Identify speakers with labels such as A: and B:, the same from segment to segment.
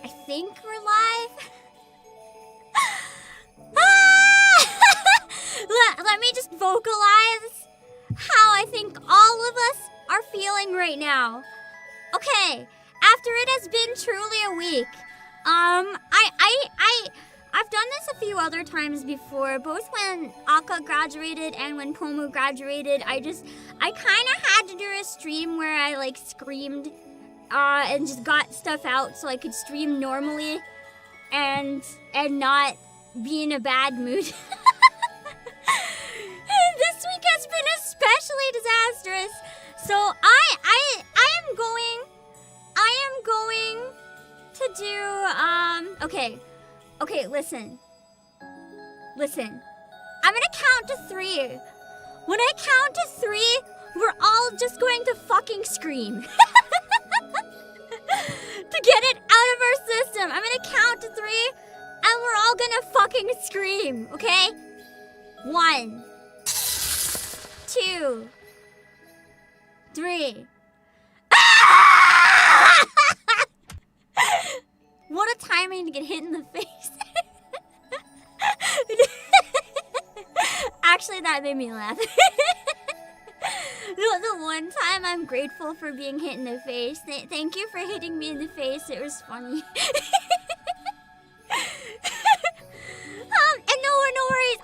A: I think we're live. Let me just vocalize how I think all of us are feeling right now. Okay, after it has been truly a week, I've done this a few other times before, both when Aka graduated and when Pomu graduated. I kind of had to do a stream where I like screamed and just got stuff out so I could stream normally and not be in a bad mood. This week has been especially disastrous. So I am going to do okay, listen. I'm gonna count to 3. When I count to 3, we're all just going to fucking scream. To get it out of our system. I'm gonna count to 3 and we're all gonna fucking scream, okay? 1, 2, 3. What a timing to get hit in the face. Actually, that made me laugh. The one time I'm grateful for being hit in the face. Thank you for hitting me in the face. It was funny. And no worries.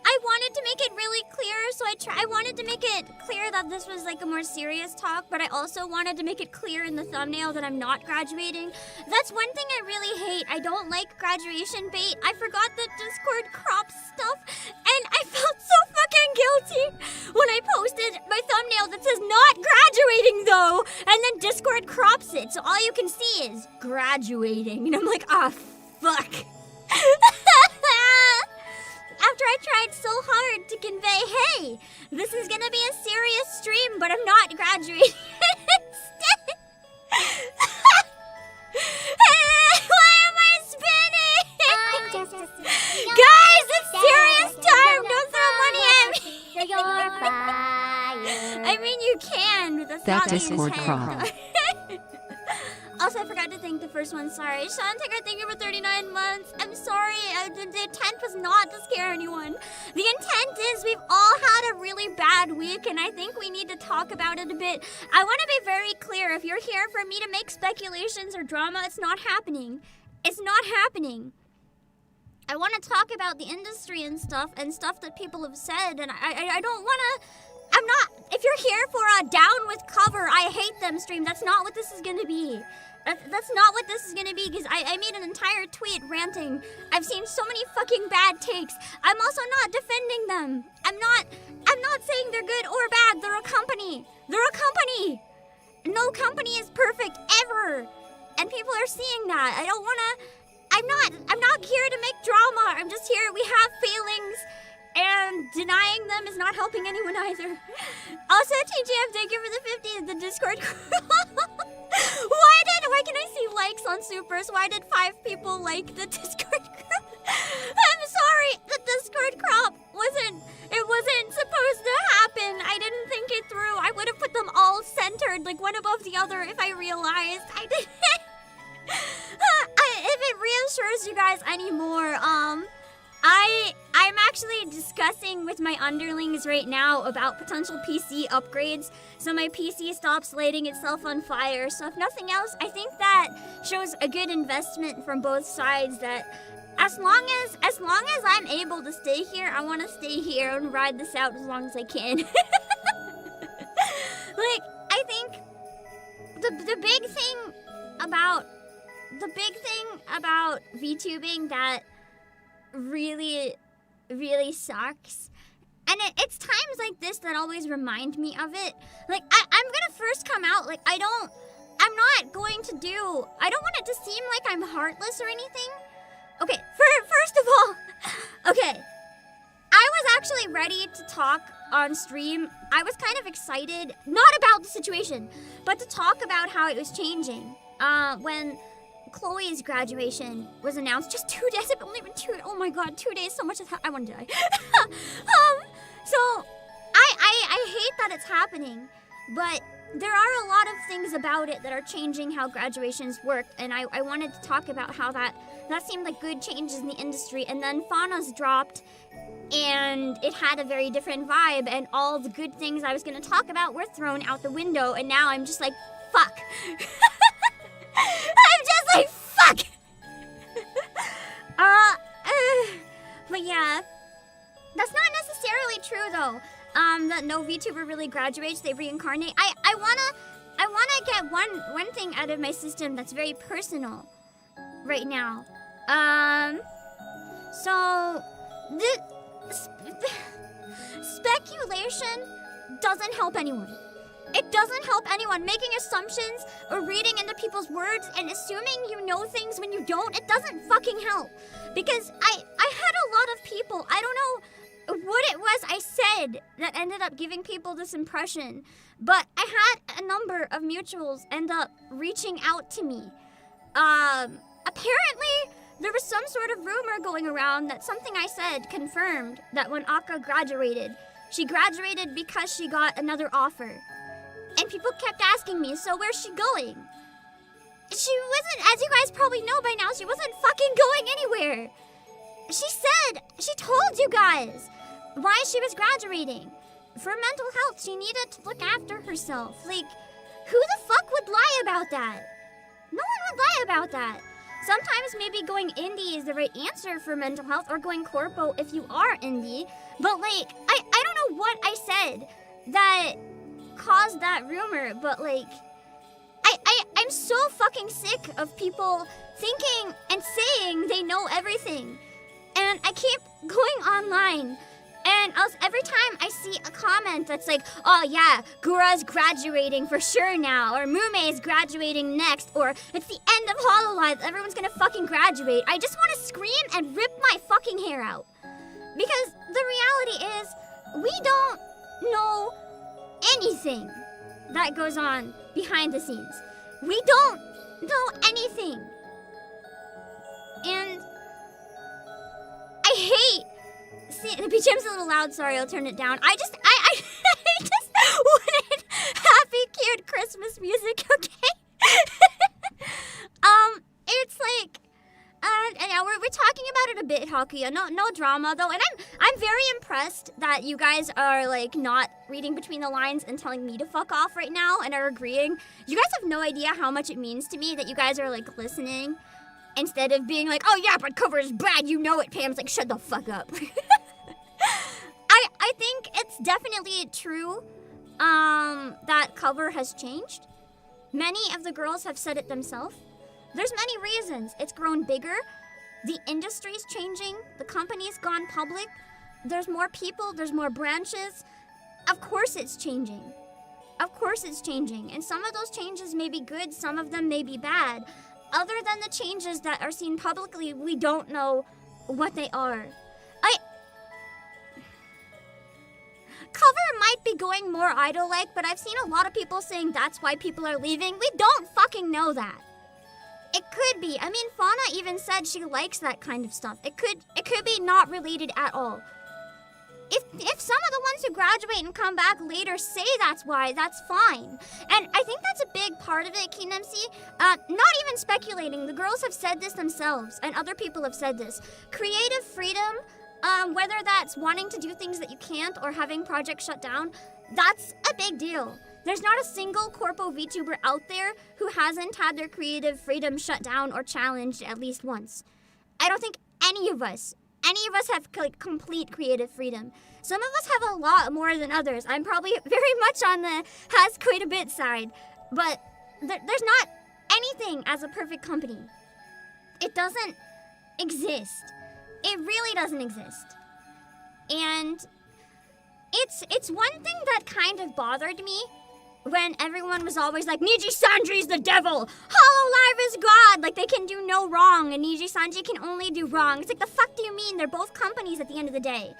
A: I wanted to make it really clear, so I wanted to make it clear that this was like a more serious talk, but I also wanted to make it clear in the thumbnail that I'm not graduating. That's one thing I really hate. I don't like graduation bait. I forgot that Discord crops stuff, and I felt so fucking guilty when I posted my thumbnail that says not graduating though, and then Discord crops it, so all you can see is graduating, and I'm like, ah, fuck. After I tried so hard to convey, hey, this is gonna be a serious stream, but I'm not graduating instead. Why am I spinning? Guys, it's serious time! Don't throw money at me! I mean, you can, but that's not the
B: Discord
A: intent.
B: crop.
A: Also, I forgot to thank the first one. Sorry. Shantika, thank you for 39 months. I'm sorry. The intent was not to scare anyone. The intent is we've all had a really bad week, and I think we need to talk about it a bit. I want to be very clear. If you're here for me to make speculations or drama, it's not happening. It's not happening. I want to talk about the industry and stuff that people have said, and I don't want to... I'm not... If you're here for a down with cover, I hate them stream, that's not what this is going to be. That's not what this is gonna be, because I made an entire tweet ranting. I've seen so many fucking bad takes. I'm also not defending them. I'm not saying they're good or bad. They're a company. They're a company. No company is perfect ever. And people are seeing that. I don't wanna... I'm not here to make drama. I'm just here. We have feelings. And denying them is not helping anyone either. Also, TGF, thank you for the 50, the Discord. Why can I see likes on Supers? Why did 5 people like the Discord crop? I'm sorry, the Discord crop wasn't supposed to happen. I didn't think it through. I would have put them all centered, like one above the other, if I realized. I didn't. If it reassures you guys anymore, I'm actually discussing with my underlings right now about potential PC upgrades, so my PC stops lighting itself on fire. So if nothing else, I think that shows a good investment from both sides, that as long as I'm able to stay here, I want to stay here and ride this out as long as I can. Like, I think the big thing about VTubing that really sucks, and it's times like this that always remind me of it. Like, I'm gonna first come out, like, I don't want it to seem like I'm heartless or anything. Okay, first of all, okay, I was actually ready to talk on stream. I was kind of excited, not about the situation, but to talk about how it was changing. When Chloe's graduation was announced just 2 days. It's only been 2. Oh my god, 2 days. So much has I want to die. So I hate that it's happening, but there are a lot of things about it that are changing how graduations work, and I wanted to talk about how that seemed like good changes in the industry, and then Fauna's dropped, and it had a very different vibe, and all the good things I was going to talk about were thrown out the window, and now I'm just like, fuck. I'm just like, fuck! But yeah, that's not necessarily true though. That no VTuber really graduates, they reincarnate. I wanna get one thing out of my system that's very personal right now. So the speculation doesn't help anyone. It doesn't help anyone. Making assumptions or reading into people's words and assuming you know things when you don't, it doesn't fucking help. Because I had a lot of people, I don't know what it was I said that ended up giving people this impression, but I had a number of mutuals end up reaching out to me. Apparently, there was some sort of rumor going around that something I said confirmed that when Akka graduated, she graduated because she got another offer. And people kept asking me, so where's she going? She wasn't, as you guys probably know by now, she wasn't fucking going anywhere. She told you guys why she was graduating. For mental health, she needed to look after herself. Like, who the fuck would lie about that? No one would lie about that. Sometimes maybe going indie is the right answer for mental health, or going corpo if you are indie. But like, I don't know what I said that caused that rumor, but like, I'm so fucking sick of people thinking and saying they know everything. And I keep going online, and every time I see a comment that's like, oh yeah, Gura's graduating for sure now, or Mume's graduating next, or it's the end of HoloLive, everyone's gonna fucking graduate, I just want to scream and rip my fucking hair out. Because the reality is, we don't know anything that goes on behind the scenes. We don't know anything. And I hate... See, the BGM's a little loud, sorry, I'll turn it down. I just wanted happy, cute Christmas music, okay? It's like... yeah, we're talking about it a bit, Hakuya. No drama though, and I'm very impressed that you guys are like not reading between the lines and telling me to fuck off right now and are agreeing. You guys have no idea how much it means to me that you guys are like listening instead of being like, oh yeah, but cover is bad, you know it. Pam's like, shut the fuck up. I think it's definitely true that cover has changed. Many of the girls have said it themselves. There's many reasons. It's grown bigger. The industry's changing. The company's gone public. There's more people. There's more branches. Of course it's changing. Of course it's changing. And some of those changes may be good. Some of them may be bad. Other than the changes that are seen publicly, we don't know what they are. Cover might be going more idol-like, but I've seen a lot of people saying that's why people are leaving. We don't fucking know that. It could be. I mean, Fauna even said she likes that kind of stuff. It could be not related at all. If some of the ones who graduate and come back later say that's why, that's fine. And I think that's a big part of it, KeenMC. Not even speculating. The girls have said this themselves, and other people have said this. Creative freedom, whether that's wanting to do things that you can't or having projects shut down, that's a big deal. There's not a single corpo VTuber out there who hasn't had their creative freedom shut down or challenged at least once. I don't think any of us have complete creative freedom. Some of us have a lot more than others. I'm probably very much on the has quite a bit side, but there's not anything as a perfect company. It doesn't exist. It really doesn't exist. And it's one thing that kind of bothered me when everyone was always like, Niji-Sanji's the devil! HoloLive is God! Like, they can do no wrong, and Niji-Sanji can only do wrong. It's like, the fuck do you mean? They're both companies at the end of the day.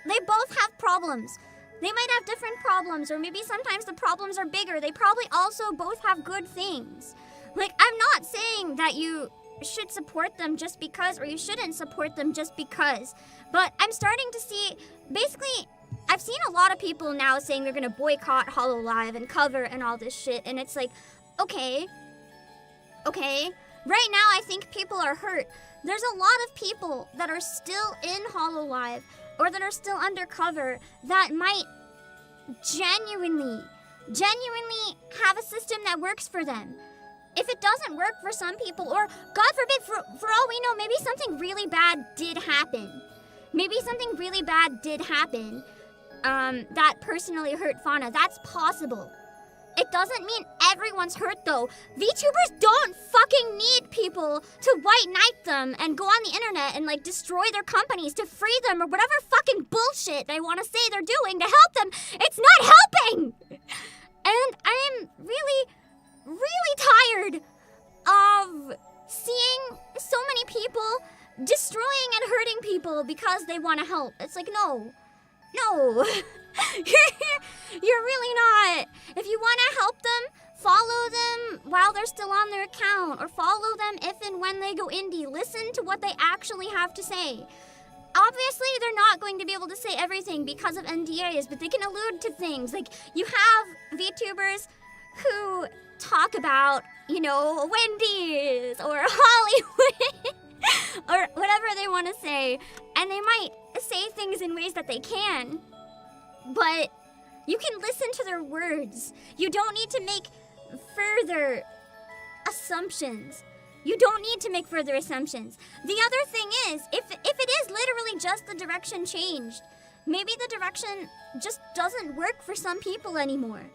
A: They both have problems. They might have different problems, or maybe sometimes the problems are bigger. They probably also both have good things. Like, I'm not saying that you should support them just because, or you shouldn't support them just because. But I'm starting to see, basically, I've seen a lot of people now saying they're gonna boycott HoloLive and cover and all this shit, and it's like, okay. Right now, I think people are hurt. There's a lot of people that are still in HoloLive or that are still undercover that might genuinely have a system that works for them. If it doesn't work for some people, or God forbid, for all we know, maybe something really bad did happen. That personally hurt Fauna. That's possible. It doesn't mean everyone's hurt, though. VTubers don't fucking need people to white knight them and go on the internet and, like, destroy their companies to free them or whatever fucking bullshit they want to say they're doing to help them. It's not helping! And I'm really, really tired of seeing so many people destroying and hurting people because they want to help. It's like, no. You're really not. If you want to help them, follow them while they're still on their account, or follow them if and when they go indie. Listen to what they actually have to say. Obviously, they're not going to be able to say everything because of NDAs, but they can allude to things. Like, you have VTubers who talk about, Wendy's or Hollywood or whatever they want to say, and they might say things in ways that they can, but you can listen to their words. You don't need to make further assumptions. The other thing is, if it is literally just the direction changed, maybe the direction just doesn't work for some people anymore.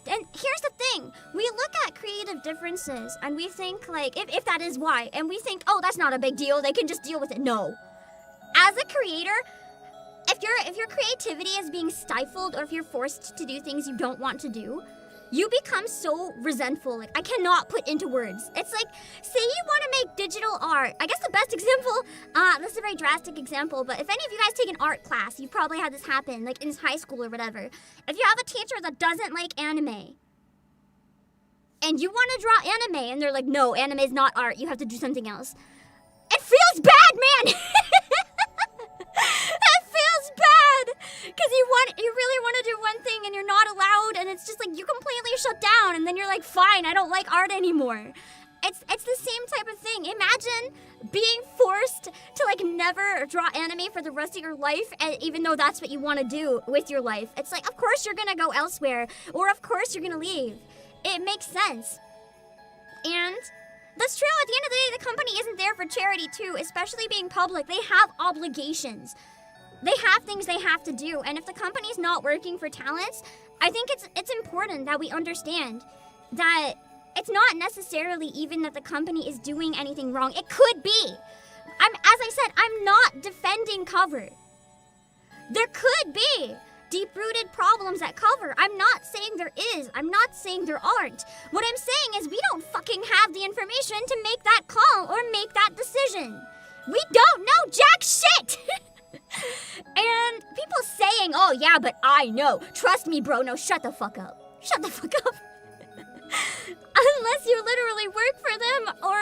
A: And here's the thing, we look at creative differences and we think, like, if that is why, and we think, oh, that's not a big deal, they can just deal with it. No. As a creator, if your creativity is being stifled, or if you're forced to do things you don't want to do, you become so resentful. Like, I cannot put into words. It's like, say you want to make digital art. I guess the best example, this is a very drastic example, but if any of you guys take an art class, you've probably had this happen, like in high school or whatever. If you have a teacher that doesn't like anime, and you want to draw anime, and they're like, no, anime is not art, you have to do something else. It feels bad, man! It feels bad! Because you really want to do one thing and you're not allowed, and it's just like you completely shut down, and then you're like, fine, I don't like art anymore. It's the same type of thing. Imagine being forced to, like, never draw anime for the rest of your life, and even though that's what you want to do with your life. It's like, of course you're gonna go elsewhere, or of course you're gonna leave. It makes sense. And that's true. At the end of the day, the company isn't there for charity too, especially being public. They have obligations. They have things they have to do, and if the company's not working for talents, I think it's important that we understand that it's not necessarily even that the company is doing anything wrong. It could be. As I said, I'm not defending cover. There could be deep-rooted problems at cover. I'm not saying there is. I'm not saying there aren't. What I'm saying is we don't fucking have the information to make that call or make that decision. We don't know jack shit! And people saying, oh yeah, but I know. Trust me, bro. No, shut the fuck up. Shut the fuck up. Unless you literally work for them or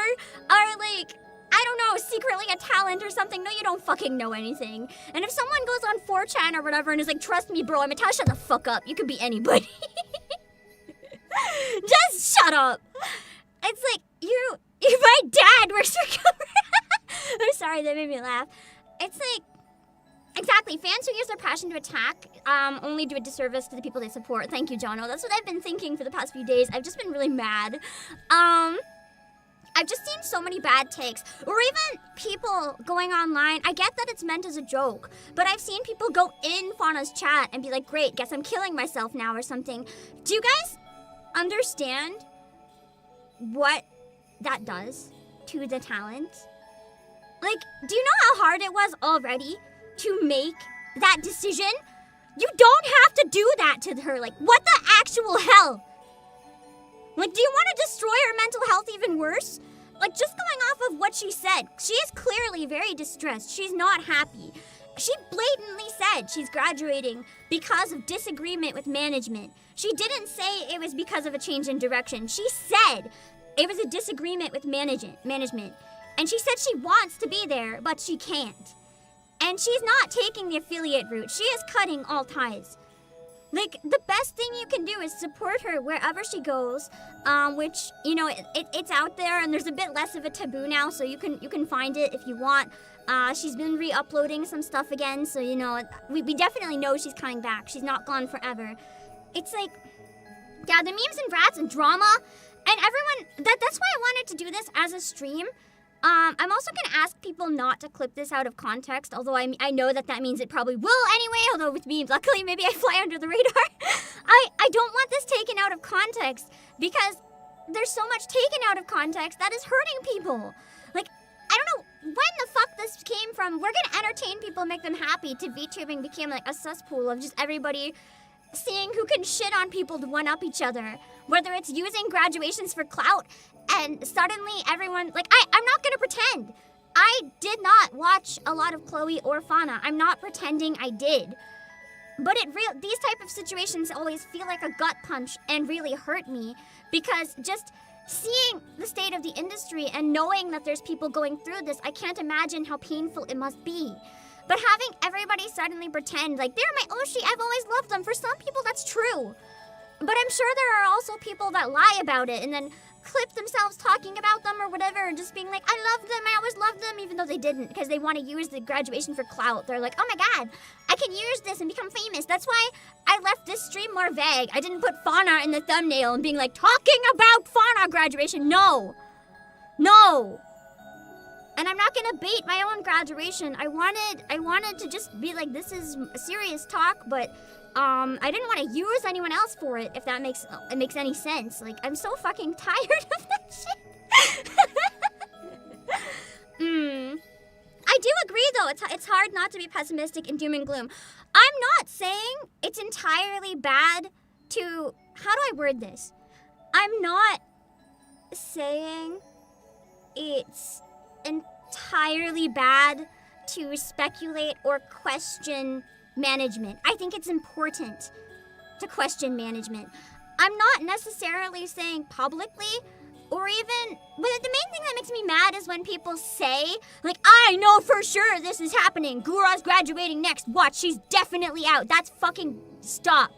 A: are, like, I don't know, secretly a talent or something. No, you don't fucking know anything. And if someone goes on 4chan or whatever and is like, trust me, bro, I'm a talent, shut the fuck up. You could be anybody. Just shut up. It's like, my dad works for cover. I'm sorry, that made me laugh. It's like, exactly, fans who use their passion to attack only do a disservice to the people they support. Thank you, Jono. That's what I've been thinking for the past few days. I've just been really mad. I've just seen so many bad takes, or even people going online. I get that it's meant as a joke, but I've seen people go in Fauna's chat and be like, great, guess I'm killing myself now or something. Do you guys understand what that does to the talent? Like, do you know how hard it was already to make that decision? You don't have to do that to her. Like, what the actual hell? Like, do you want to destroy her mental health even worse? Like, just going off of what she said, she is clearly very distressed. She's not happy. She blatantly said she's graduating because of disagreement with management. She didn't say it was because of a change in direction. She said it was a disagreement with management. And she said she wants to be there, but she can't. And she's not taking the affiliate route. She is cutting all ties. Like, the best thing you can do is support her wherever she goes, which, you know, it's out there, and there's a bit less of a taboo now, so you can find it if you want. She's been re-uploading some stuff again, so, you know, we definitely know she's coming back. She's not gone forever. It's like, yeah, the memes and rats and drama, and everyone, that's why I wanted to do this as a stream. I'm also going to ask people not to clip this out of context, although I know that means it probably will anyway, although with me, luckily, maybe I fly under the radar. I don't want this taken out of context, because there's so much taken out of context that is hurting people. Like, I don't know when the fuck this came from. We're going to entertain people, make them happy, to VTubing became like a cesspool of just everybody seeing who can shit on people to one-up each other. Whether it's using graduations for clout, and suddenly everyone, like, I'm not gonna pretend. I did not watch a lot of Chloe or Fauna. I'm not pretending I did. But these type of situations always feel like a gut punch and really hurt me, because just seeing the state of the industry and knowing that there's people going through this, I can't imagine how painful it must be. But having everybody suddenly pretend like, they're my Oshi, I've always loved them. For some people, that's true. But I'm sure there are also people that lie about it and then clip themselves talking about them or whatever, and just being like, I love them, I always loved them, even though they didn't, because they want to use the graduation for clout. They're like, oh my god, I can use this and become famous. That's why I left this stream more vague. I didn't put Fauna in the thumbnail and being like, talking about Fauna graduation. No. And I'm not gonna bait my own graduation. I wanted to just be like, this is a serious talk, but I didn't want to use anyone else for it, if that makes any sense. Like, I'm so fucking tired of that shit. I do agree, though. It's hard not to be pessimistic and doom and gloom. I'm not saying it's entirely bad to... How do I word this? I'm not saying it's entirely bad to speculate or question management. I think it's important to question management. I'm not necessarily saying publicly, or even, but the main thing that makes me mad is when people say, like, I know for sure this is happening. Gura's graduating next. Watch, she's definitely out. That's fucking stop.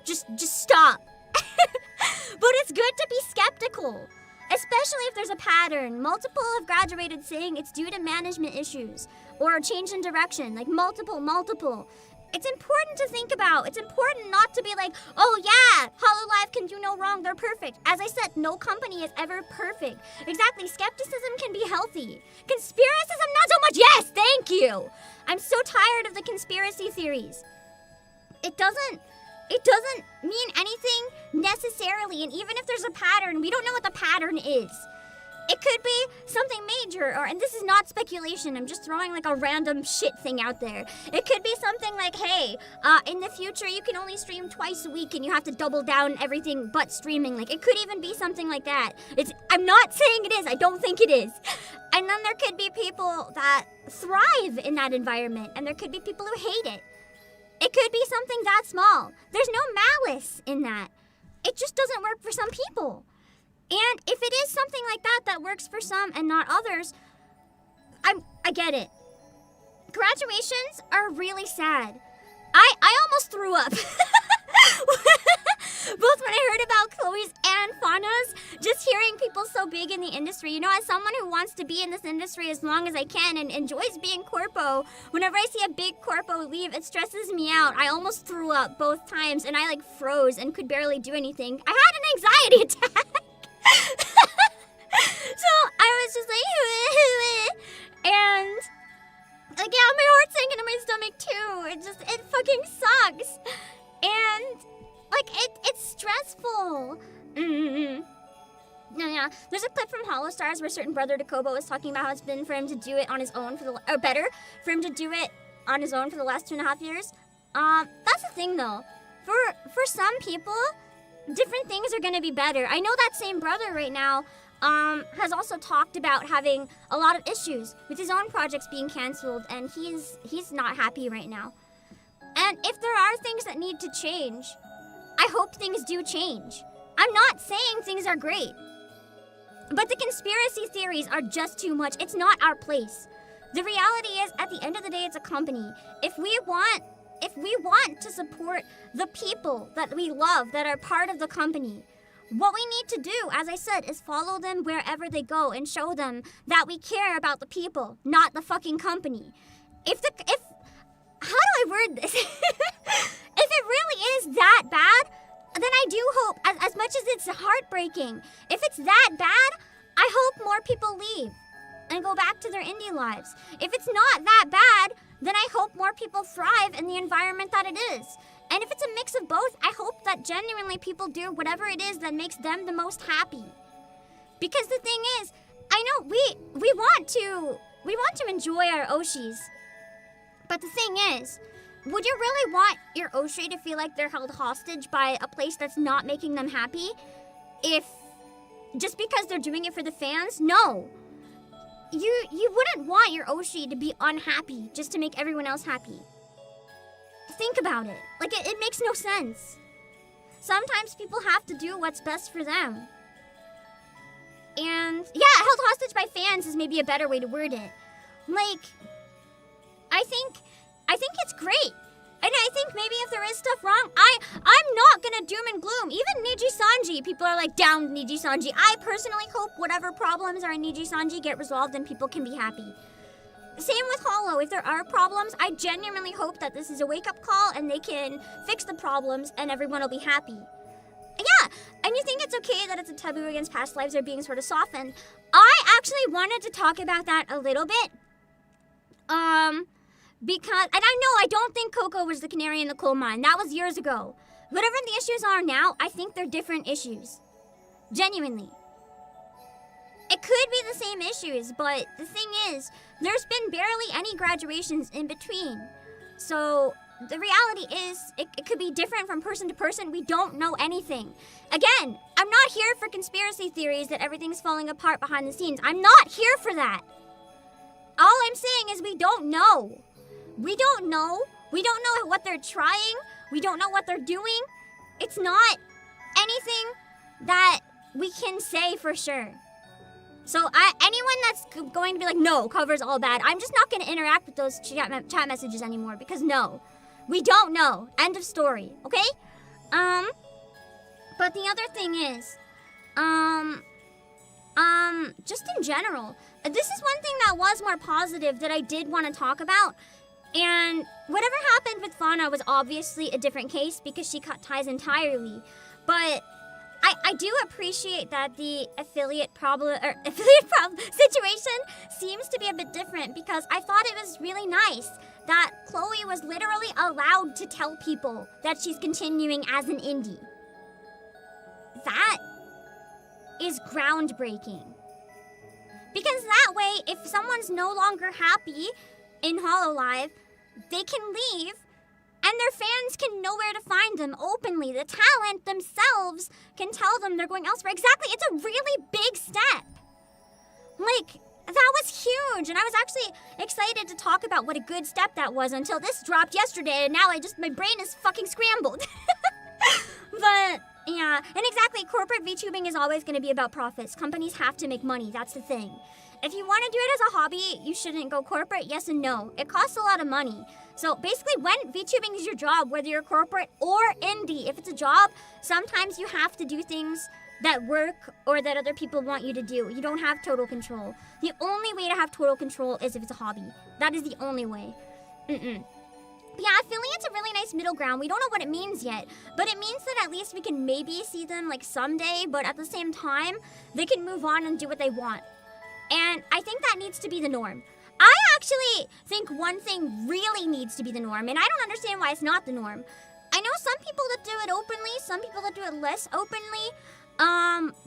A: Just stop. But it's good to be skeptical, especially if there's a pattern. Multiple have graduated saying it's due to management issues or a change in direction, like multiple. It's important to think about. It's important not to be like, oh yeah, Hololive can do no wrong, they're perfect. As I said, no company is ever perfect. Exactly, skepticism can be healthy. Conspiracism, not so much. Yes, thank you. I'm so tired of the conspiracy theories. It doesn't mean anything necessarily, and even if there's a pattern, we don't know what the pattern is. It could be something major, and this is not speculation, I'm just throwing like a random shit thing out there. It could be something like, hey, in the future you can only stream twice a week and you have to double down everything but streaming. Like, it could even be something like that. I'm not saying it is, I don't think it is. And then there could be people that thrive in that environment, and there could be people who hate it. It could be something that small. There's no malice in that. It just doesn't work for some people. And if it is something like that works for some and not others, I get it. Graduations are really sad. I almost threw up. Both when I heard about Chloe's and Fauna's, just hearing people so big in the industry. You know, as someone who wants to be in this industry as long as I can and enjoys being corpo, whenever I see a big corpo leave, it stresses me out. I almost threw up both times, and I like froze and could barely do anything. I had an anxiety attack. So I was just like, and like, yeah, my heart's sinking in my stomach too. It fucking sucks. And like, it's stressful. No, yeah. There's a clip from Holostars where certain brother Dakobo was talking about how it's been for him to do it on his own better for him to do it on his own for the last 2.5 years. That's the thing though. For some people, different things are gonna be better. I know that same brother right now has also talked about having a lot of issues with his own projects being canceled, and he's not happy right now. And if there are things that need to change, I hope things do change. I'm not saying things are great, but the conspiracy theories are just too much. It's not our place. The reality is, at the end of the day, it's a company. If we want to support the people that we love that are part of the company, what we need to do, as I said, is follow them wherever they go and show them that we care about the people, not the fucking company. How do I word this? If it really is that bad, then I do hope, as much as it's heartbreaking, if it's that bad, I hope more people leave and go back to their indie lives. If it's not that bad, then I hope more people thrive in the environment that it is. And if it's a mix of both, I hope that genuinely people do whatever it is that makes them the most happy. Because the thing is, I know we want to enjoy our Oshis. But the thing is, would you really want your Oshi to feel like they're held hostage by a place that's not making them happy? If just because they're doing it for the fans? No. You wouldn't want your Oshi to be unhappy just to make everyone else happy. Think about it. Like, it makes no sense. Sometimes people have to do what's best for them. And, yeah, held hostage by fans is maybe a better way to word it. Like, I think it's great. And I think maybe if there is stuff wrong, I'm not gonna doom and gloom. Even Niji Sanji, people are like, down Niji Sanji. I personally hope whatever problems are in Niji Sanji get resolved and people can be happy. Same with Hollow. If there are problems, I genuinely hope that this is a wake-up call and they can fix the problems and everyone will be happy. Yeah, and you think it's okay that it's a taboo against past lives are being sort of softened. I actually wanted to talk about that a little bit. Because, and I don't think Coco was the canary in the coal mine. That was years ago. Whatever the issues are now, I think they're different issues. Genuinely. It could be the same issues, but the thing is, there's been barely any graduations in between. So, the reality is, it could be different from person to person. We don't know anything. Again, I'm not here for conspiracy theories that everything's falling apart behind the scenes. I'm not here for that. All I'm saying is we don't know. We don't know. We don't know what they're trying. We don't know what they're doing. It's not anything that we can say for sure. So anyone that's going to be like, no, cover's all bad, I'm just not going to interact with those chat messages anymore because no, we don't know. End of story, okay? But the other thing is, just in general, this is one thing that was more positive that I did want to talk about. And whatever happened with Fauna was obviously a different case because she cut ties entirely. But I do appreciate that the affiliate problem situation seems to be a bit different because I thought it was really nice that Chloe was literally allowed to tell people that she's continuing as an indie. That is groundbreaking. Because that way, if someone's no longer happy in Hololive, they can leave, and their fans can know where to find them openly. The talent themselves can tell them they're going elsewhere. Exactly, it's a really big step. Like, that was huge, and I was actually excited to talk about what a good step that was until this dropped yesterday, and now my brain is fucking scrambled. But, yeah, and exactly, corporate VTubing is always going to be about profits. Companies have to make money, that's the thing. If you want to do it as a hobby, you shouldn't go corporate, yes and no. It costs a lot of money. So basically, when VTubing is your job, whether you're corporate or indie, if it's a job, sometimes you have to do things that work or that other people want you to do. You don't have total control. The only way to have total control is if it's a hobby. That is the only way. But yeah, affiliate's a really nice middle ground. We don't know what it means yet, but it means that at least we can maybe see them like someday, but at the same time, they can move on and do what they want. And I think that needs to be the norm. I actually think one thing really needs to be the norm, and I don't understand why it's not the norm. I know some people that do it openly, some people that do it less openly,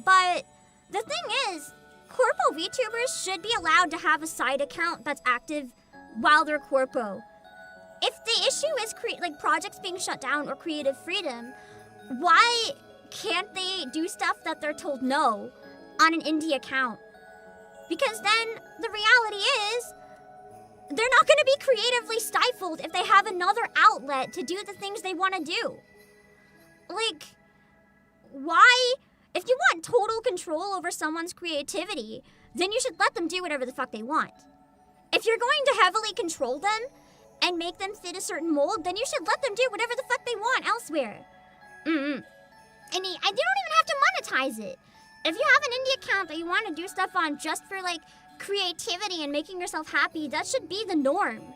A: but the thing is, corpo VTubers should be allowed to have a side account that's active while they're corpo. If the issue is projects being shut down or creative freedom, why can't they do stuff that they're told no on an indie account? Because then the reality is, they're not going to be creatively stifled if they have another outlet to do the things they want to do. Like, why? If you want total control over someone's creativity, then you should let them do whatever the fuck they want. If if you're going to heavily control them and make them fit a certain mold, then you should let them do whatever the fuck they want elsewhere. And they don't even have to monetize it. If you have an indie account that you want to do stuff on just for, like, creativity and making yourself happy, that should be the norm.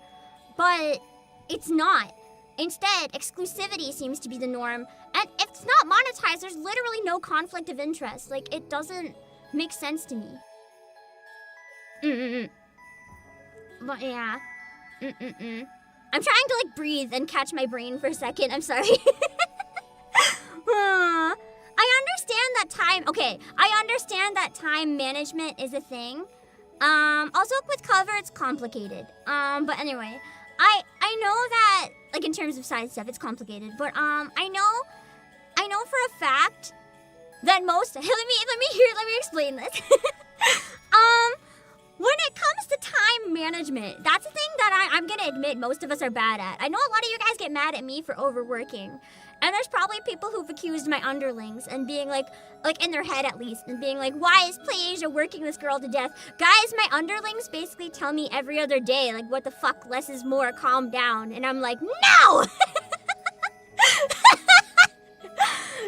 A: But it's not. Instead, exclusivity seems to be the norm. And if it's not monetized, there's literally no conflict of interest. Like, it doesn't make sense to me. But yeah. I'm trying to, like, breathe and catch my brain for a second. I'm sorry. I understand that time... Okay, I understand that time management is a thing. Also, with cover, it's complicated. But anyway, I know that, like, in terms of side stuff, it's complicated. But, I know for a fact that most... Let me explain this. When it comes to time management, that's a thing that I'm gonna admit most of us are bad at. I know a lot of you guys get mad at me for overworking. And there's probably people who've accused my underlings and being like in their head at least, and being like, why is PlayAsia working this girl to death? Guys, my underlings basically tell me every other day, like, what the fuck, less is more, calm down. And I'm like, no!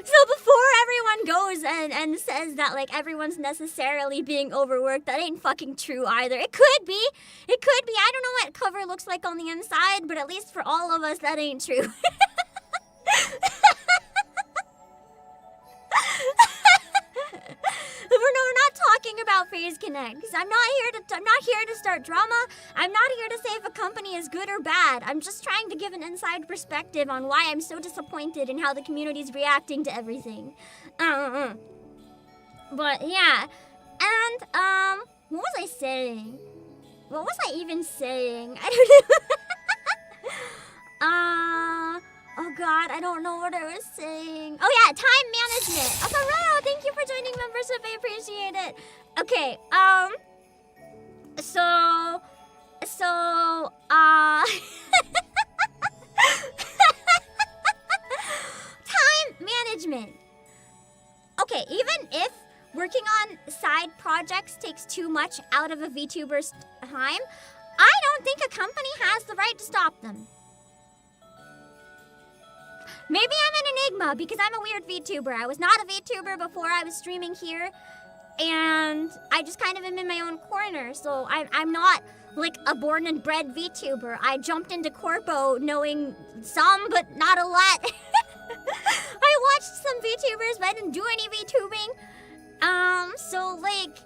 A: So before everyone goes and says that, like, everyone's necessarily being overworked, that ain't fucking true either. It could be. It could be. I don't know what cover looks like on the inside, but at least for all of us, that ain't true. We're not talking about Phase Connect, because I'm not here to start drama. I'm not here to say if a company is good or bad. I'm just trying to give an inside perspective on why I'm so disappointed in how the community's reacting to everything. But yeah, and what was I saying? What was I even saying? I don't know. Oh god, I don't know what I was saying. Oh yeah, time management. Akarao, thank you for joining membership. I appreciate it. Okay, time management. Okay, even if working on side projects takes too much out of a VTuber's time, I don't think a company has the right to stop them. Maybe I'm an enigma because I'm a weird VTuber. I was not a VTuber before I was streaming here, and I just kind of am in my own corner. So I'm not like a born and bred VTuber. I jumped into Corpo knowing some, but not a lot. I watched some VTubers, but I didn't do any VTubing. So like,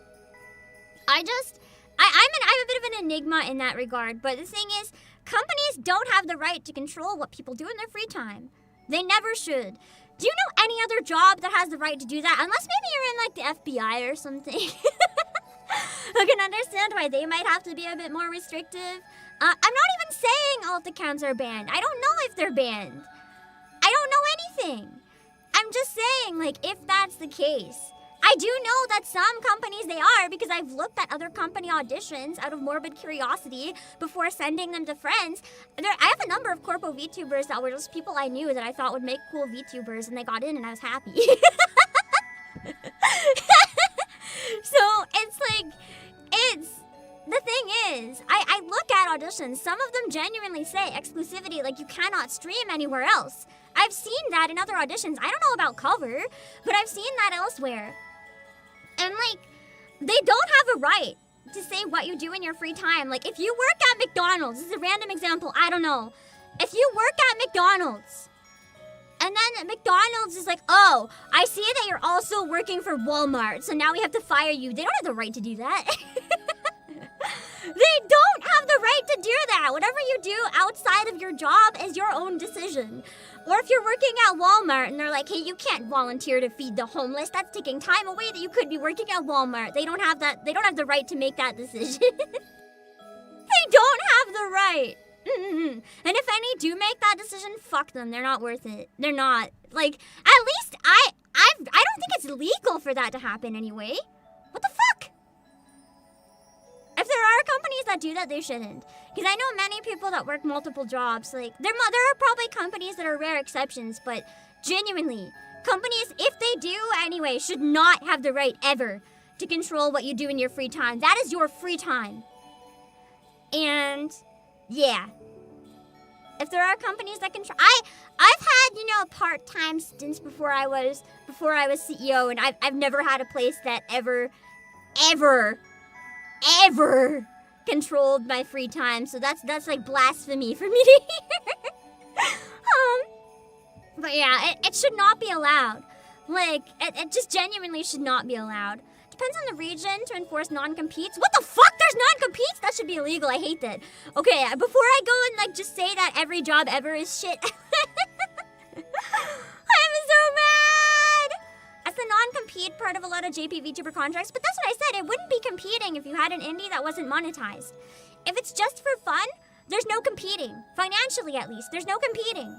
A: I'm a bit of an enigma in that regard. But the thing is, companies don't have the right to control what people do in their free time. They never should. Do you know any other job that has the right to do that? Unless maybe you're in, like, the FBI or something. I can understand why they might have to be a bit more restrictive. I'm not even saying alt accounts are banned. I don't know if they're banned. I don't know anything. I'm just saying, like, if that's the case. I do know that some companies they are, because I've looked at other company auditions out of morbid curiosity before sending them to friends. I have a number of corpo VTubers that were just people I knew that I thought would make cool VTubers, and they got in and I was happy. So it's like, the thing is, I look at auditions, some of them genuinely say exclusivity, like you cannot stream anywhere else. I've seen that in other auditions. I don't know about cover, but I've seen that elsewhere. And, like, they don't have a right to say what you do in your free time. Like, if you work at McDonald's, this is a random example, I don't know. If you work at McDonald's, and then McDonald's is like, oh, I see that you're also working for Walmart, so now we have to fire you. They don't have the right to do that. They don't have the right to do that. Whatever you do outside of your job is your own decision. Or if you're working at Walmart and they're like, hey, you can't volunteer to feed the homeless. That's taking time away that you could be working at Walmart. They don't have the right to make that decision. They don't have the right. And if any do make that decision, fuck them. They're not worth it. They're not. Like, at least I don't think it's legal for that to happen anyway. What the fuck? If there are companies that do that, they shouldn't. Because I know many people that work multiple jobs. Like, there are probably companies that are rare exceptions, but genuinely, companies, if they do anyway, should not have the right ever to control what you do in your free time. That is your free time. And yeah, if there are companies that can try, I've had, you know, part-time stints before I was CEO, and I've never had a place that ever controlled my free time. So that's like blasphemy for me to hear. But yeah, it should not be allowed. Like, it just genuinely should not be allowed. Depends on the region to enforce non-competes. What the fuck? There's non-competes? That should be illegal. I hate that. Okay, before I go and like just say that every job ever is shit. I'm so mad! That's the non-compete part of a lot of JP VTuber contracts, but that's what I said. It wouldn't be competing if you had an indie that wasn't monetized. If it's just for fun, there's no competing. Financially, at least, there's no competing.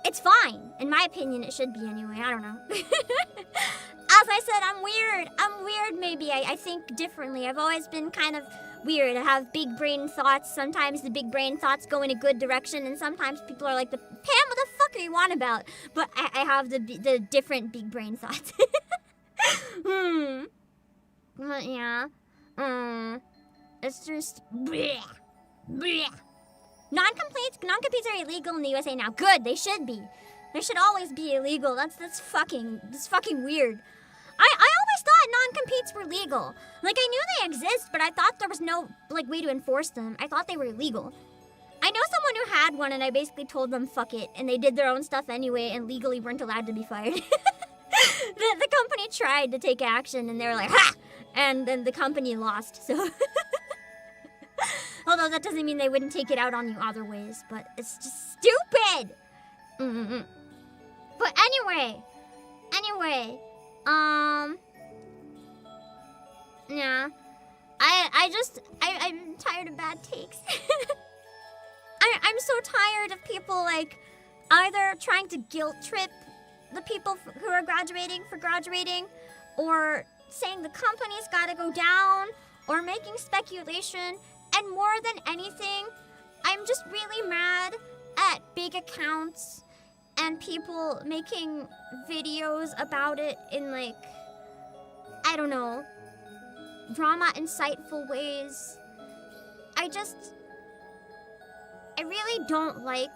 A: It's fine. In my opinion, it should be anyway. I don't know. As I said, I'm weird. I'm weird, maybe. I think differently. I've always been kind of weird. I have big brain thoughts. Sometimes the big brain thoughts go in a good direction, and sometimes people are like, Pam, what the fuck are you on about? But I have the different big brain thoughts. But yeah. It's just bleh. Bleh. Non-competes are illegal in the USA now. Good, they should be. They should always be illegal. That's fucking weird. I always thought non-competes were legal. Like, I knew they exist, but I thought there was no, like, way to enforce them. I thought they were illegal. I know someone who had one, and I basically told them fuck it, and they did their own stuff anyway, and legally weren't allowed to be fired. The company tried to take action, and they were like, ha! And then the company lost, so... Although that doesn't mean they wouldn't take it out on you other ways, but it's just stupid! But anyway, yeah, I'm tired of bad takes. I'm so tired of people, like, either trying to guilt trip the people who are graduating for graduating, or saying the company's gotta go down, or making speculation, and more than anything, I'm just really mad at big accounts and people making videos about it in, like, I don't know, drama insightful ways. I really don't like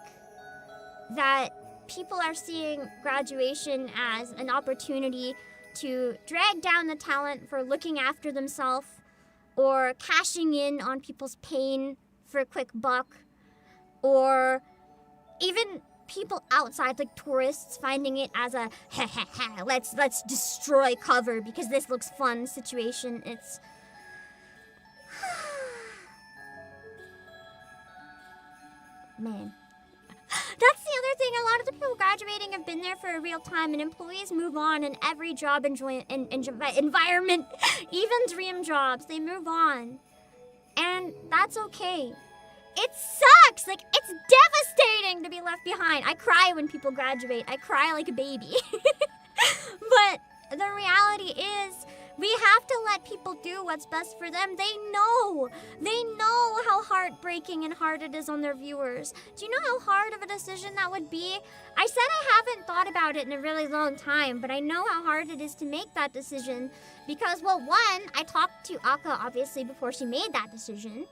A: that people are seeing graduation as an opportunity to drag down the talent for looking after themselves or cashing in on people's pain for a quick buck, or even people outside, like tourists, finding it as a let's destroy cover because this looks fun situation. It's man. That's the other thing. A lot of the people graduating have been there for a real time, and employees move on in every job environment, even dream jobs, they move on. And that's okay. It sucks! Like, it's devastating to be left behind. I cry when people graduate. I cry like a baby. But the reality is, we have to let people do what's best for them. They know how heartbreaking and hard it is on their viewers. Do you know how hard of a decision that would be? I said I haven't thought about it in a really long time, but I know how hard it is to make that decision because, well, one, I talked to Aka, obviously, before she made that decision.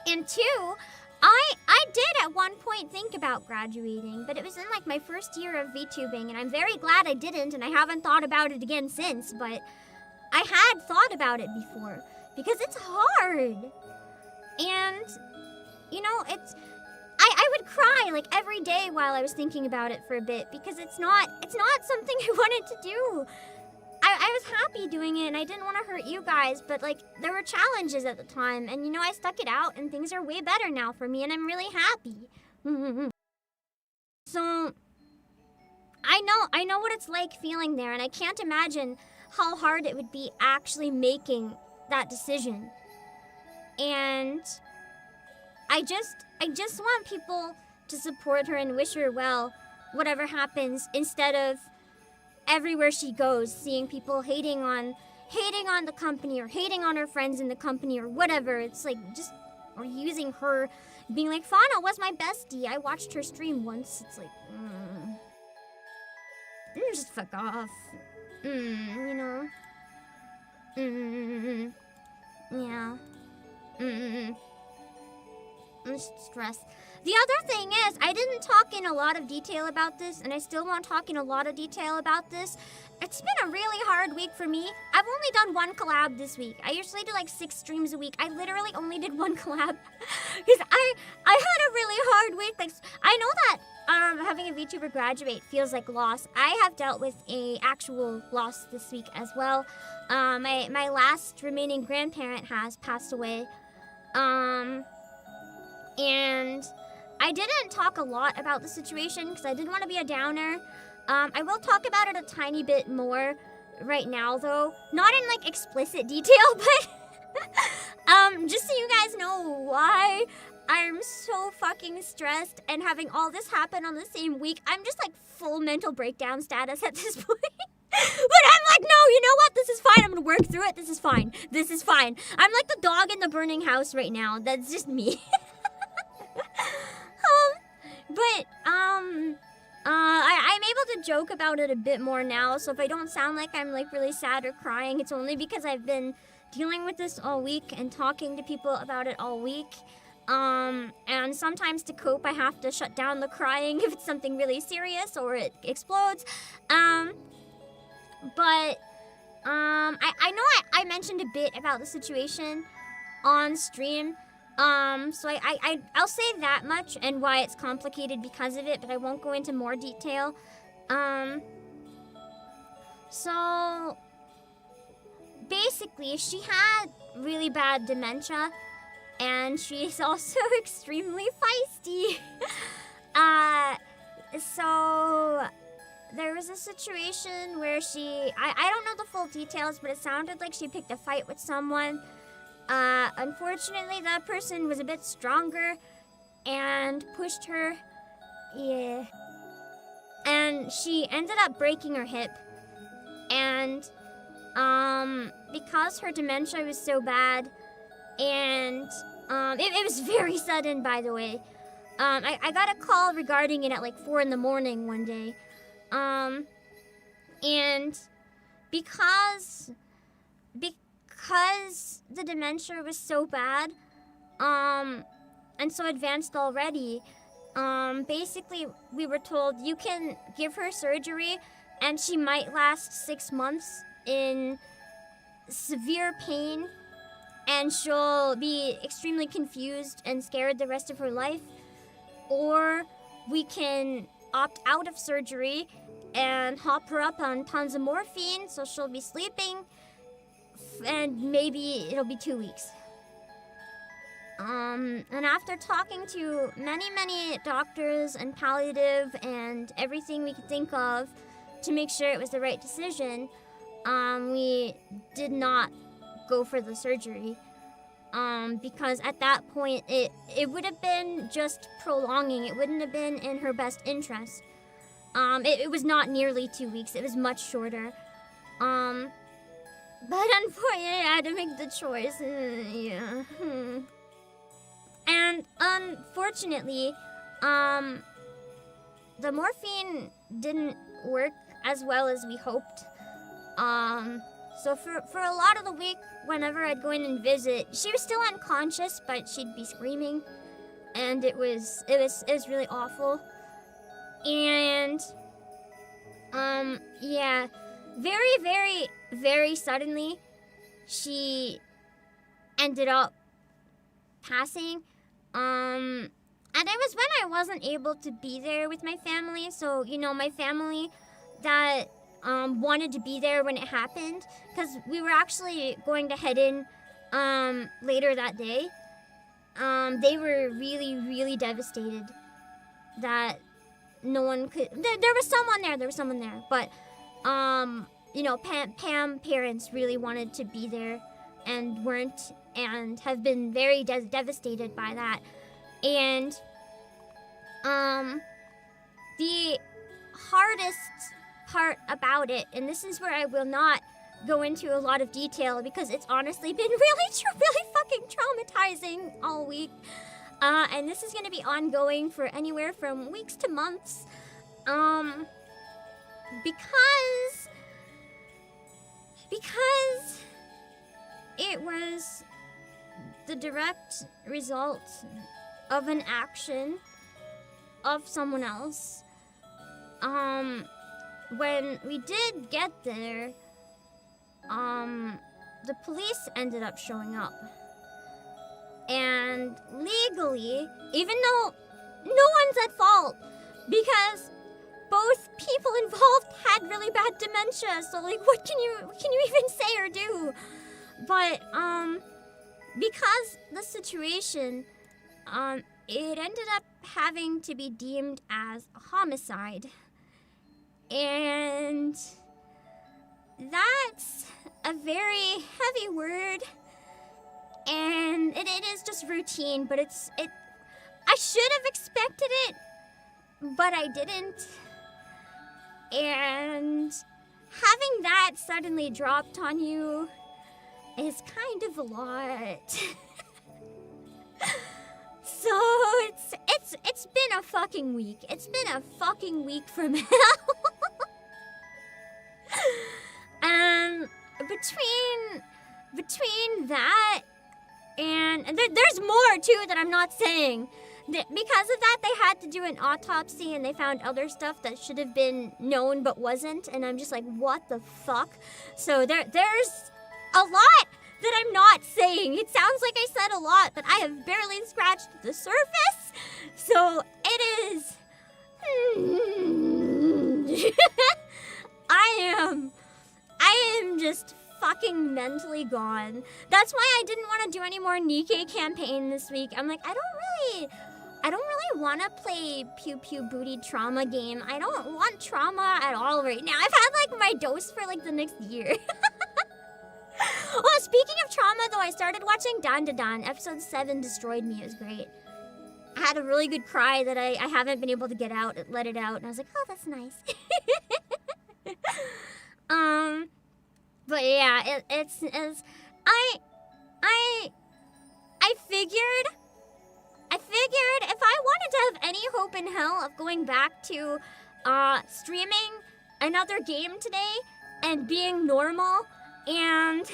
A: And two, I did at one point think about graduating, but it was in, like, my first year of VTubing, and I'm very glad I didn't, and I haven't thought about it again since, but I had thought about it before, because it's hard. And, you know, I would cry, like, every day while I was thinking about it for a bit, because it's not something I wanted to do. I was happy doing it, and I didn't want to hurt you guys, but, like, there were challenges at the time, and, you know, I stuck it out, and things are way better now for me, and I'm really happy. So, I know what it's like feeling there, and I can't imagine how hard it would be actually making that decision. And I just want people to support her and wish her well, whatever happens, instead of everywhere she goes, seeing people hating on the company or hating on her friends in the company or whatever. It's like just, or using her, being like, Fauna was my bestie. I watched her stream once. It's like, just fuck off. You know? Yeah. stress. The other thing is, I didn't talk in a lot of detail about this, and I still won't talk in a lot of detail about this. It's been a really hard week for me. I've only done one collab this week. I usually do like 6 streams a week. I literally only did one collab because I had a really hard week. Like, I know that having a VTuber graduate feels like loss. I have dealt with a actual loss this week as well. My last remaining grandparent has passed away. And I didn't talk a lot about the situation because I didn't want to be a downer. I will talk about it a tiny bit more right now, though. Not in, like, explicit detail, but just so you guys know why I'm so fucking stressed and having all this happen on the same week. I'm just, like, full mental breakdown status at this point. But I'm like, no, you know what? This is fine. I'm gonna work through it. This is fine. This is fine. I'm like the dog in the burning house right now. That's just me. I'm able to joke about it a bit more now, so if I don't sound like I'm like really sad or crying, it's only because I've been dealing with this all week and talking to people about it all week. And sometimes to cope, I have to shut down the crying if it's something really serious or it explodes. I know I mentioned a bit about the situation on stream. So I'll say that much and why it's complicated because of it, but I won't go into more detail. So basically, she had really bad dementia, and she's also extremely feisty. So there was a situation where I don't know the full details, but it sounded like she picked a fight with someone. Unfortunately, that person was a bit stronger and pushed her. Yeah. And she ended up breaking her hip. And, because her dementia was so bad, and, it was very sudden, by the way. I got a call regarding it at like 4 in the morning one day. And because the dementia was so bad, and so advanced already, basically we were told you can give her surgery and she might last 6 months in severe pain and she'll be extremely confused and scared the rest of her life, or we can opt out of surgery and hop her up on tons of morphine so she'll be sleeping and maybe it'll be 2 weeks. And after talking to many doctors and palliative and everything we could think of to make sure it was the right decision, we did not go for the surgery. Because at that point, it would have been just prolonging. It wouldn't have been in her best interest. It was not nearly 2 weeks. It was much shorter. But unfortunately, I had to make the choice. Yeah. And unfortunately, the morphine didn't work as well as we hoped. So for a lot of the week, whenever I'd go in and visit, she was still unconscious, but she'd be screaming, and it was really awful. And yeah, very suddenly, she ended up passing. And it was when I wasn't able to be there with my family. So, you know, my family that wanted to be there when it happened, because we were actually going to head in later that day. They were really devastated that no one could. There was someone there, but you know, Pam parents really wanted to be there and weren't, and have been very devastated by that. And the hardest part about it, and this is where I will not go into a lot of detail because it's honestly been really fucking traumatizing all week, and this is going to be ongoing for anywhere from weeks to months, because it was the direct result of an action of someone else. When we did get there, the police ended up showing up. And legally, even though no one's at fault, because both people involved had really bad dementia, so like what can you even say or do? But because the situation, it ended up having to be deemed as a homicide. And that's a very heavy word, and it is just routine, but I should have expected it, but I didn't. And having that suddenly dropped on you is kind of a lot. So it's been a fucking week. It's been a fucking week from hell. Between that and there's more too that I'm not saying. Because of that, they had to do an autopsy and they found other stuff that should have been known but wasn't, and I'm just like, what the fuck? So there's a lot that I'm not saying. It sounds like I said a lot, but I have barely scratched the surface. So it is I am just fucking mentally gone. That's why I didn't want to do any more Nikkei campaign this week. I'm like, I don't really want to play Pew Pew Booty trauma game. I don't want trauma at all right now. I've had like my dose for like the next year. Oh, speaking of trauma though, I started watching Dan Da Dan. Episode 7 destroyed me. It was great. I had a really good cry that I haven't been able to get out, let it out, and I was like, oh, that's nice. But yeah, it's I figured if I wanted to have any hope in hell of going back to streaming another game today and being normal and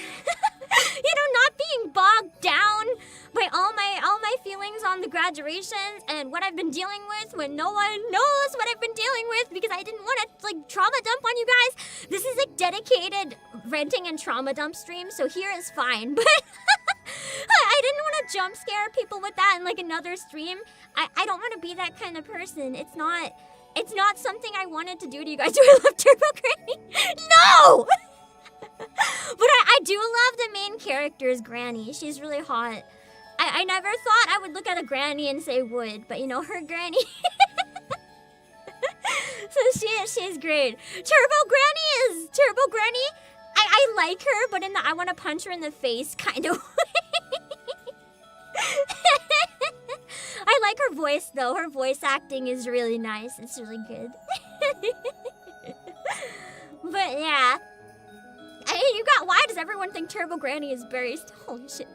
A: not being bogged down by all my feelings on the graduations and what I've been dealing with when no one knows what I've been dealing with because I didn't want to like trauma dump on you guys. This is a dedicated renting and trauma dump stream, so here is fine. But I didn't want to jump scare people with that in like another stream. I don't want to be that kind of person. It's not something I wanted to do to you guys. Do I love Turbo Granny? No! But I do love the main character's Granny. She's really hot. I never thought I would look at a granny and say would, but her granny. So she's great. Turbo Granny. I like her, but I want to punch her in the face kind of way. I like her voice though. Her voice acting is really nice. It's really good. But yeah. Why does everyone think Turbo Granny is very... Holy shit.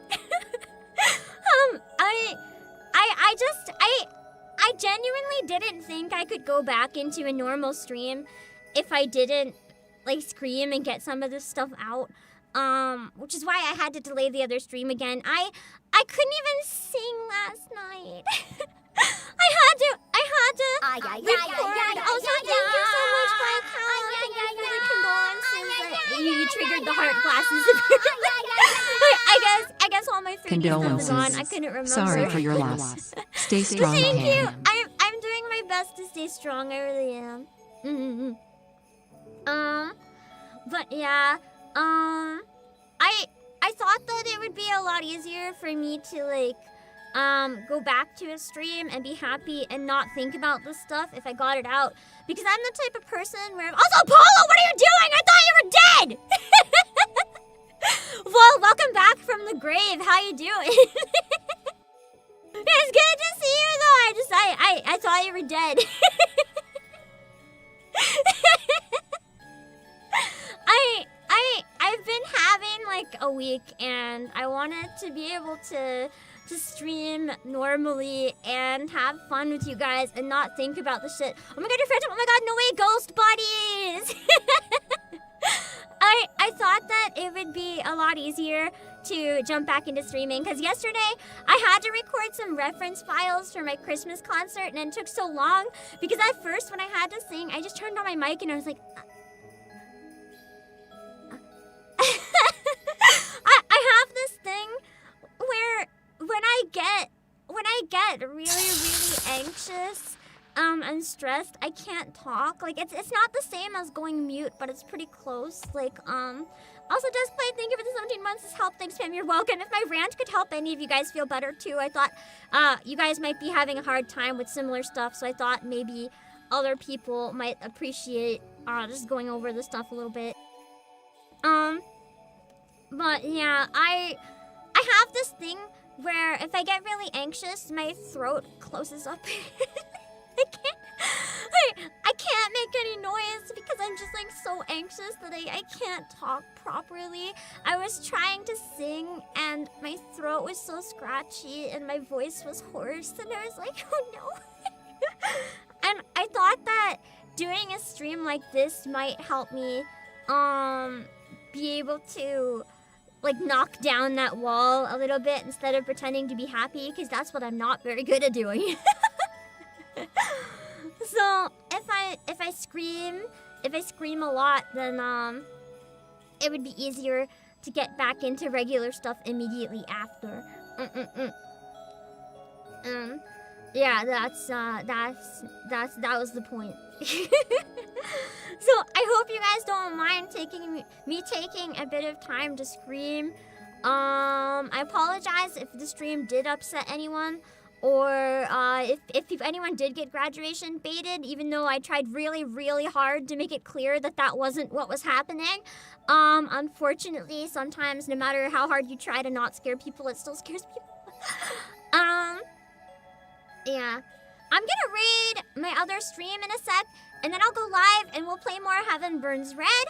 A: I genuinely didn't think I could go back into a normal stream if I didn't, like, scream and get some of this stuff out. Which is why I had to delay the other stream again. I couldn't even sing last night. I had to record. Also, thank you so much, Black Cow. Thank you for the condolences that you triggered the heart glasses. I guess all my 3D stuff is on. I couldn't remember.
B: Sorry for your loss. Stay strong.
A: Thank you. I'm doing my best to stay strong. I really am. But yeah. I thought that it would be a lot easier for me to like go back to a stream and be happy and not think about this stuff if I got it out. Because I'm the type of person where Also, Polo, what are you doing? I thought you were dead! Well, welcome back from the grave. How you doing? It's good to see you though. I thought you were dead. I've been having like a week and I wanted to be able to stream normally and have fun with you guys and not think about the shit. Oh my god, you're friends. Oh my god, no way, ghost buddies. I thought that it would be a lot easier to jump back into streaming because yesterday I had to record some reference files for my Christmas concert and it took so long because at first when I had to sing, I just turned on my mic and I was like, I have this thing where when I get really, really anxious and stressed, I can't talk. Like it's not the same as going mute, but it's pretty close. Like also Just Play, thank you for the 17 months. This helped. Thanks, Pam. You're welcome. If my rant could help any of you guys feel better too, I thought you guys might be having a hard time with similar stuff, so I thought maybe other people might appreciate just going over this stuff a little bit. But yeah, I have this thing where if I get really anxious, my throat closes up. I can't make any noise because I'm just like so anxious that I can't talk properly. I was trying to sing and my throat was so scratchy and my voice was hoarse and I was like, oh no. And I thought that doing a stream like this might help me be able to like knock down that wall a little bit instead of pretending to be happy because that's what I'm not very good at doing. So if I scream a lot, then it would be easier to get back into regular stuff immediately after. Yeah, that was the point. So I hope you guys don't mind me taking a bit of time to scream. I apologize if the stream did upset anyone. Or if anyone did get graduation baited, even though I tried really, really hard to make it clear that that wasn't what was happening. Unfortunately, sometimes no matter how hard you try to not scare people, it still scares people. Yeah. I'm gonna read my other stream in a sec, and then I'll go live and we'll play more Heaven Burns Red.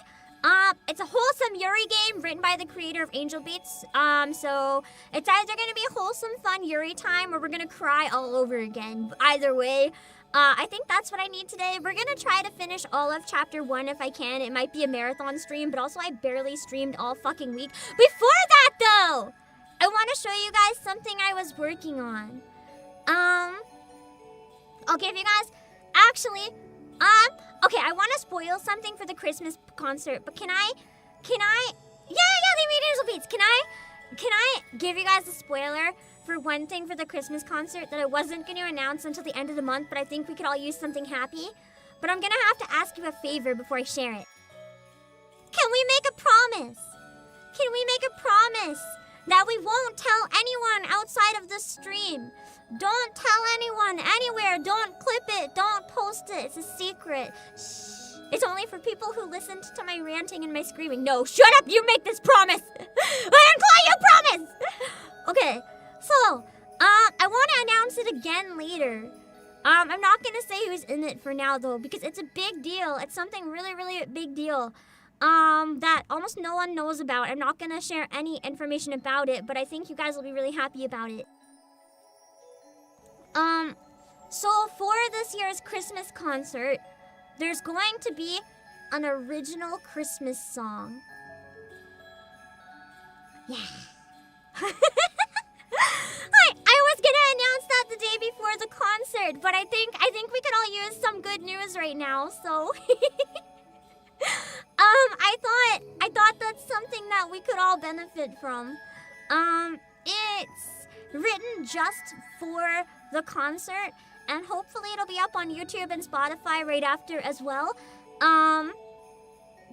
A: It's a wholesome Yuri game written by the creator of Angel Beats. So it's either gonna be a wholesome, fun Yuri time or we're gonna cry all over again. Either way, I think that's what I need today. We're gonna try to finish all of chapter 1 if I can. It might be a marathon stream, but also I barely streamed all fucking week. Before that though, I wanna show you guys something I was working on. I'll give you guys, actually, okay, I want to spoil something for the Christmas concert, but can I, yeah, leave me Angel Beats. Can I give you guys a spoiler for one thing for the Christmas concert that I wasn't going to announce until the end of the month, but I think we could all use something happy? But I'm going to have to ask you a favor before I share it. Can we make a promise? Can we make a promise that we won't tell anyone outside of the stream? Don't tell anyone anywhere. Don't clip it. Don't post it. It's a secret. Shh. It's only for people who listened to my ranting and my screaming. No, shut up. You make this promise. I didn't call you a promise. Okay, so I want to announce it again later. I'm not going to say who's in it for now, though, because it's a big deal. It's something really, really big deal that almost no one knows about. I'm not going to share any information about it, but I think you guys will be really happy about it. So for this year's Christmas concert, there's going to be an original Christmas song. Yeah. I was gonna announce that the day before the concert, but I think we could all use some good news right now, so I thought that's something that we could all benefit from. It's written just for the concert, and hopefully it'll be up on YouTube and Spotify right after as well.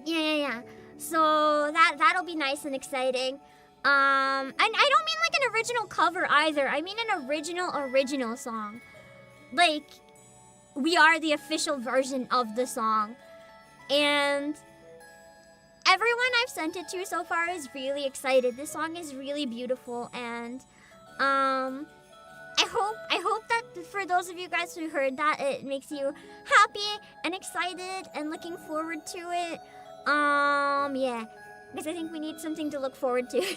A: Yeah. So that'll be nice and exciting. And I don't mean like an original cover either. I mean an original song. Like, we are the official version of the song. And everyone I've sent it to so far is really excited. This song is really beautiful, and I hope that for those of you guys who heard that, it makes you happy and excited and looking forward to it. Yeah, because I think we need something to look forward to. That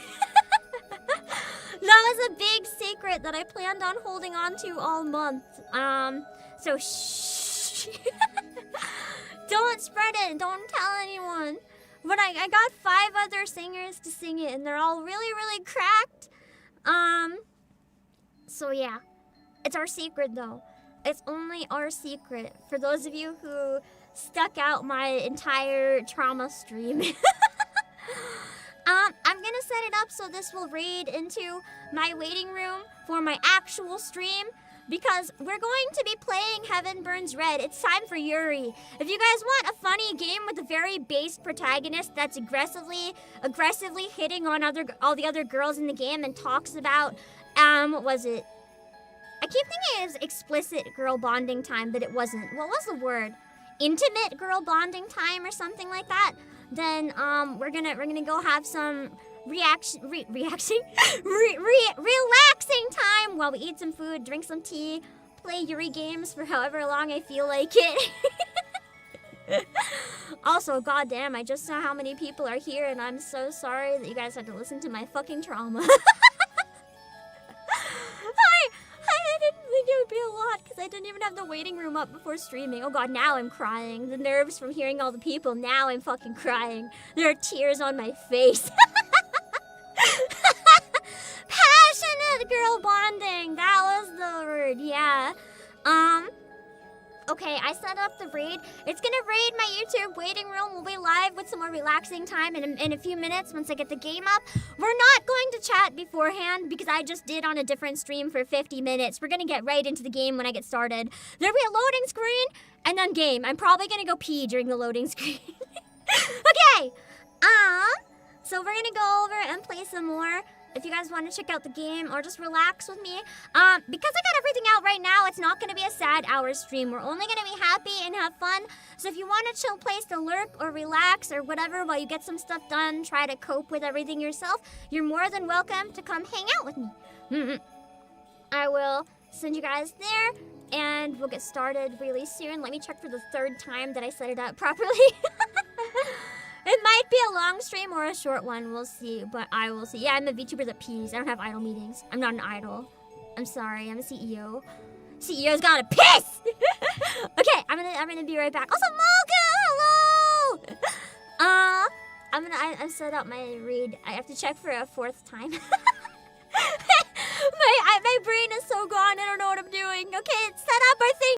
A: was a big secret that I planned on holding on to all month. So shh. Don't spread it. Don't tell anyone. But I got 5 other singers to sing it, and they're all really, really cracked. So yeah. It's our secret, though. It's only our secret. For those of you who stuck out my entire trauma stream. I'm gonna set it up so this will raid into my waiting room for my actual stream, because we're going to be playing Heaven Burns Red. It's time for Yuri. If you guys want a funny game with a very base protagonist that's aggressively hitting on all the other girls in the game and talks about, what was it? I keep thinking it was explicit girl bonding time, but it wasn't. What was the word? Intimate girl bonding time or something like that. Then we're gonna go have some relaxing time while we eat some food, drink some tea, play Yuri games for however long I feel like it. Also, goddamn, I just saw how many people are here, and I'm so sorry that you guys had to listen to my fucking trauma. I didn't think it would be a lot, because I didn't even have the waiting room up before streaming. Oh god, now I'm crying. The nerves from hearing all the people, now I'm fucking crying. There are tears on my face. Passionate girl bonding, that was the word, yeah. Okay, I set up the raid. It's gonna raid my YouTube waiting room. We'll be live with some more relaxing time in a few minutes once I get the game up. We're not going to chat beforehand because I just did on a different stream for 50 minutes. We're gonna get right into the game when I get started. There'll be a loading screen and then game. I'm probably gonna go pee during the loading screen. Okay, so we're gonna go over and play some more. If you guys want to check out the game or just relax with me, because I got everything out right now, it's not going to be a sad hour stream. We're only going to be happy and have fun. So if you want a chill place to lurk or relax or whatever while you get some stuff done, try to cope with everything yourself, you're more than welcome to come hang out with me. I will send you guys there, and we'll get started really soon. Let me check for the 3rd time that I set it up properly. It might be a long stream or a short one. We'll see, but I will see. Yeah, I'm a VTuber that pees. I don't have idle meetings. I'm not an idol. I'm sorry. I'm a CEO. CEO's gotta piss! Okay, I'm gonna be right back. Also, Mocha, hello! I set up my read. I have to check for a 4th time.